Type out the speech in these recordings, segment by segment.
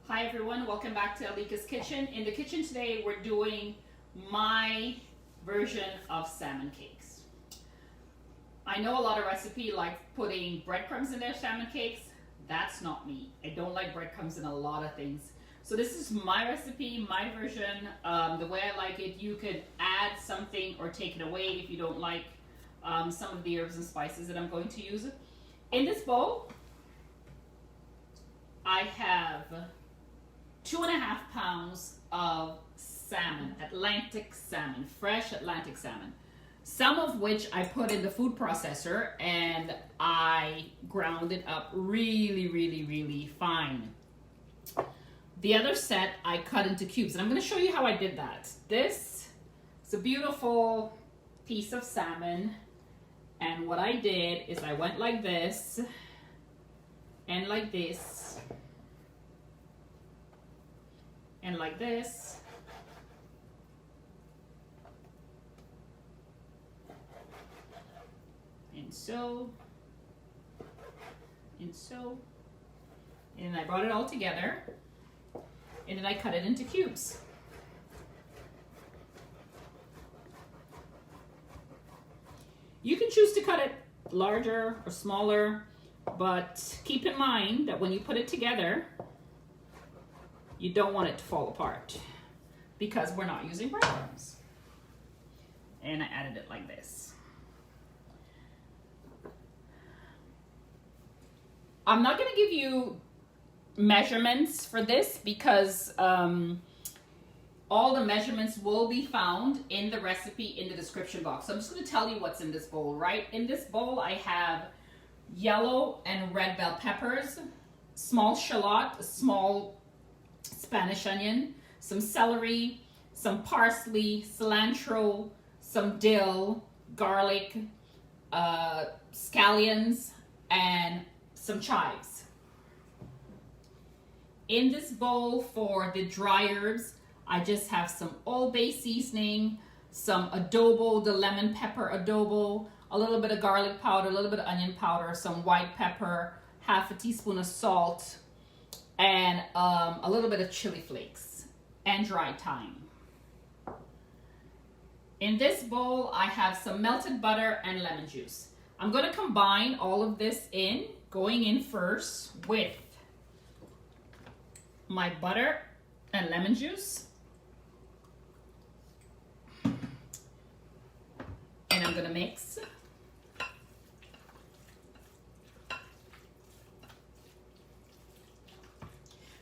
Hi everyone, welcome back to Alika's Kitchen. In the kitchen today, we're doing my version of salmon cakes. I know a lot of recipes like putting breadcrumbs in their salmon cakes. That's not me. I don't like breadcrumbs in a lot of things. So this is my recipe, my version, the way I like it. You could add something or take it away if you don't like some of the herbs and spices that I'm going to use. In this bowl, I have 2.5 pounds of salmon, Atlantic salmon, fresh Atlantic salmon. Some of which I put in the food processor and I ground it up really fine. The other set I cut into cubes, and I'm going to show you how I did that. This is a beautiful piece of salmon, and what I did is I went like this and like this and like this, and so, and so, and then I brought it all together, and then I cut it into cubes. You can choose to cut it larger or smaller, but keep in mind that when you put it together, you don't want it to fall apart because we're not using breadcrumbs. And I added it like this. I'm not going to give you measurements for this because all the measurements will be found in the recipe in the description box. So I'm just going to tell you what's in this bowl, right? In this bowl, I have yellow and red bell peppers, small shallot, a small Spanish onion, some celery, some parsley, cilantro, some dill, garlic, scallions, and some chives. In this bowl for the dry herbs, I just have some Old Bay seasoning, some adobo, the lemon pepper adobo, a little bit of garlic powder, a little bit of onion powder, some white pepper, half a teaspoon of salt, and a little bit of chili flakes and dried thyme. In this bowl, I have some melted butter and lemon juice. I'm going to combine all of this going in first with my butter and lemon juice. And I'm going to mix.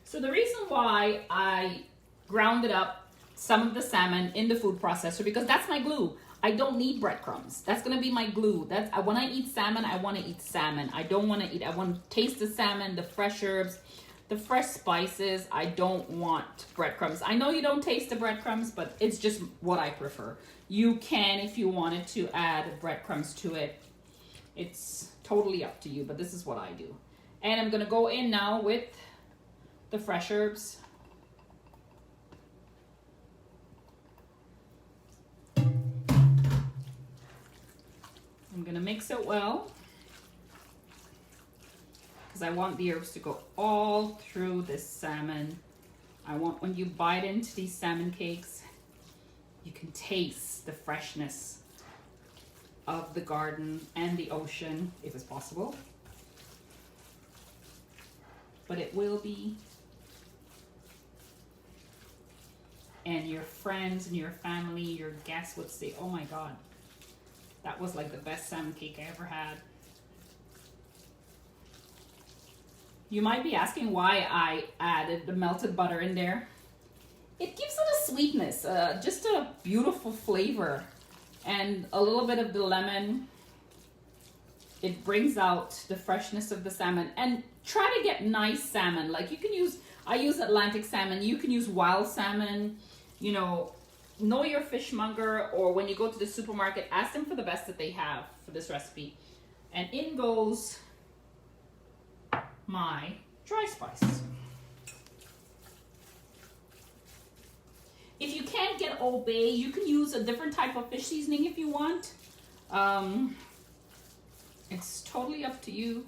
So the reason why I grounded up some of the salmon in the food processor, because that's my glue. I don't need breadcrumbs. That's going to be my glue. When I eat salmon, I want to eat salmon. I want to taste the salmon, the fresh herbs, the fresh spices. I don't want breadcrumbs. I know you don't taste the breadcrumbs, but it's just what I prefer. You can, if you wanted to, add breadcrumbs to it. It's totally up to you, but this is what I do. And I'm going to go in now with the fresh herbs. I'm going to mix it well because I want the herbs to go all through this salmon. I want when you bite into these salmon cakes, you can taste the freshness of the garden and the ocean, if it's possible. But it will be. And your friends and your family, your guests would say, oh my God, that was like the best salmon cake I ever had. You might be asking why I added the melted butter in there. It gives it a sweetness, just a beautiful flavor, and a little bit of the lemon. It brings out the freshness of the salmon. And try to get nice salmon. Like I use Atlantic salmon. You can use wild salmon. You know your fishmonger, or when you go to the supermarket, ask them for the best that they have for this recipe. And in goes my dry spice. If you can't get Old Bay, you can use a different type of fish seasoning if you want. It's totally up to you.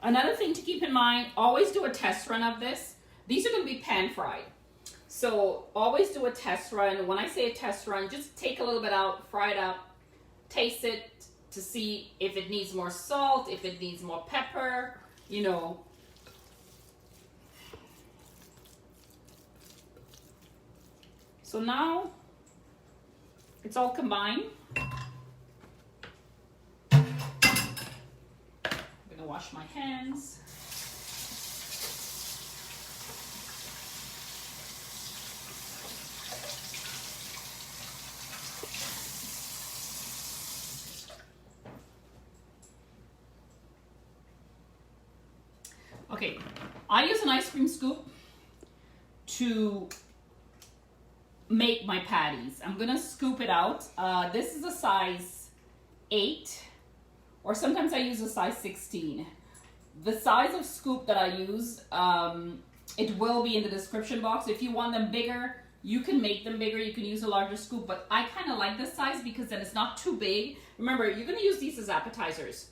Another thing to keep in mind, always do a test run of this. These are going to be pan fried. So always do a test run. When I say a test run, just take a little bit out, fry it up, taste it to see if it needs more salt, if it needs more pepper, you know. So now it's all combined. I'm gonna wash my hands. Okay, I use an ice cream scoop to make my patties. I'm gonna scoop it out. This is a size 8, or sometimes I use a size 16. The size of scoop that I use, it will be in the description box. If you want them bigger, you can make them bigger. You can use a larger scoop, but I kind of like this size because then it's not too big. Remember, you're gonna use these as appetizers.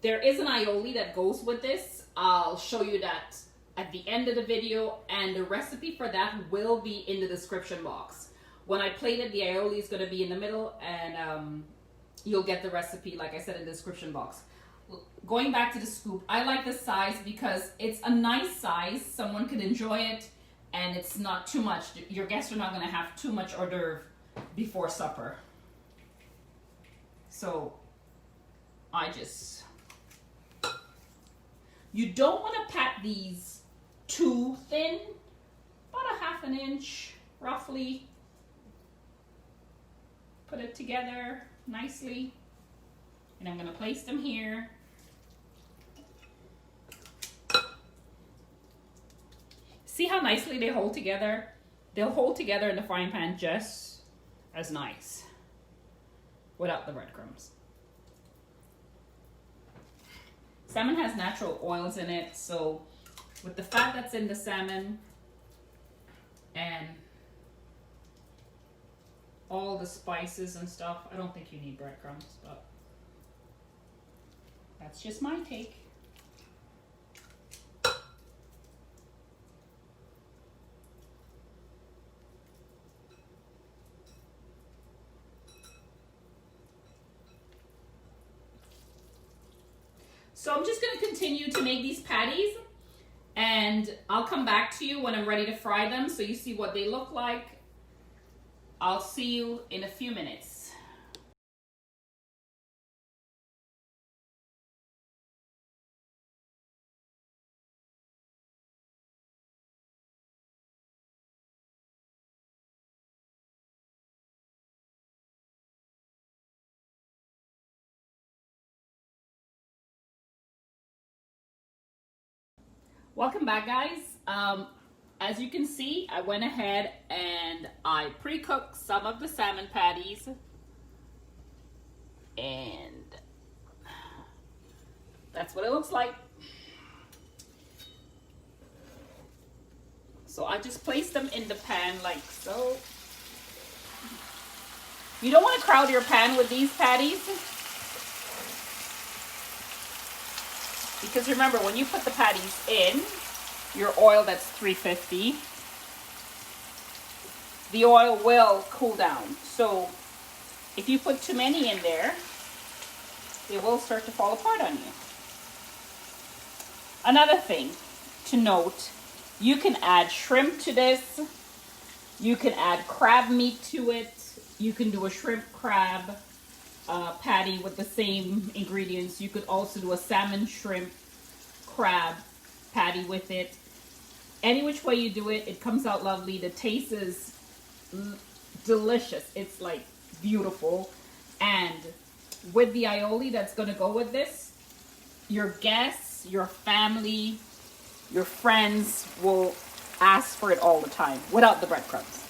There is an aioli that goes with this. I'll show you that at the end of the video, and the recipe for that will be in the description box. When I plate it, the aioli is going to be in the middle, and you'll get the recipe, like I said, in the description box. Going back to the scoop, I like this size because it's a nice size. Someone can enjoy it, and it's not too much. Your guests are not going to have too much hors d'oeuvre before supper. So you don't want to pat these too thin, about a half an inch roughly. Put it together nicely, and I'm going to place them here. See how nicely they hold together? They'll hold together in the frying pan just as nice without the breadcrumbs. Salmon has natural oils in it, so with the fat that's in the salmon and all the spices and stuff, I don't think you need breadcrumbs, but that's just my take. So I'm just going to continue to make these patties, and I'll come back to you when I'm ready to fry them so you see what they look like. I'll see you in a few minutes. Welcome back, guys. As you can see, I went ahead and I pre-cooked some of the salmon patties, and that's what it looks like. So I just placed them in the pan like so. You don't want to crowd your pan with these patties, because remember, when you put the patties in your oil that's 350, the oil will cool down. So if you put too many in there, it will start to fall apart on you. Another thing to note, you can add shrimp to this. You can add crab meat to it. You can do a shrimp crab patty with the same ingredients. You could also do a salmon shrimp crab patty with it. Any which way you do it, it comes out lovely. The taste is delicious. It's like beautiful. And with the aioli that's going to go with this, your guests, your family, your friends will ask for it all the time without the breadcrumbs.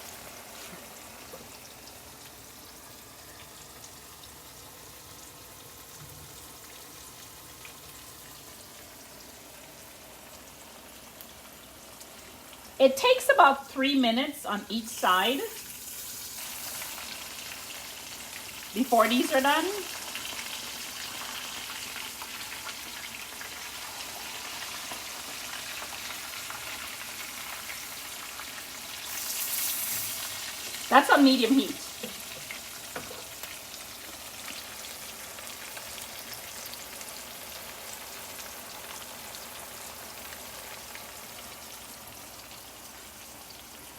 It takes about 3 minutes on each side before these are done. That's on medium heat.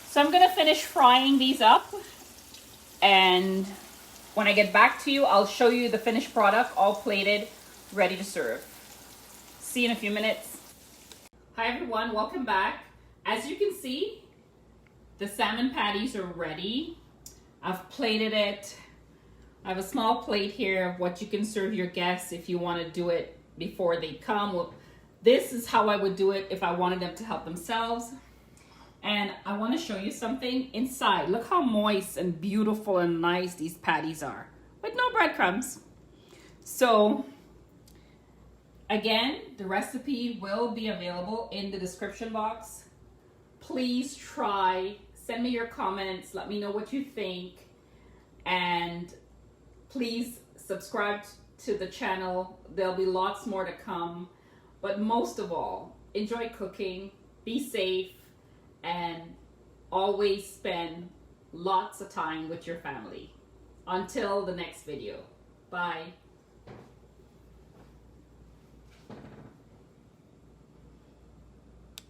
So I'm gonna finish frying these up, and when I get back to you, I'll show you the finished product, all plated, ready to serve. See you in a few minutes. Hi everyone, welcome back. As you can see, the salmon patties are ready. I've plated it. I have a small plate here of what you can serve your guests if you want to do it before they come. Well, this is how I would do it if I wanted them to help themselves. And I want to show you something inside. Look how moist and beautiful and nice these patties are, with no breadcrumbs. So again, the recipe will be available in the description box. Please try, send me your comments, let me know what you think, and please subscribe to the channel. There'll be lots more to come, but most of all, enjoy cooking, be safe, and always spend lots of time with your family. Until the next video. Bye.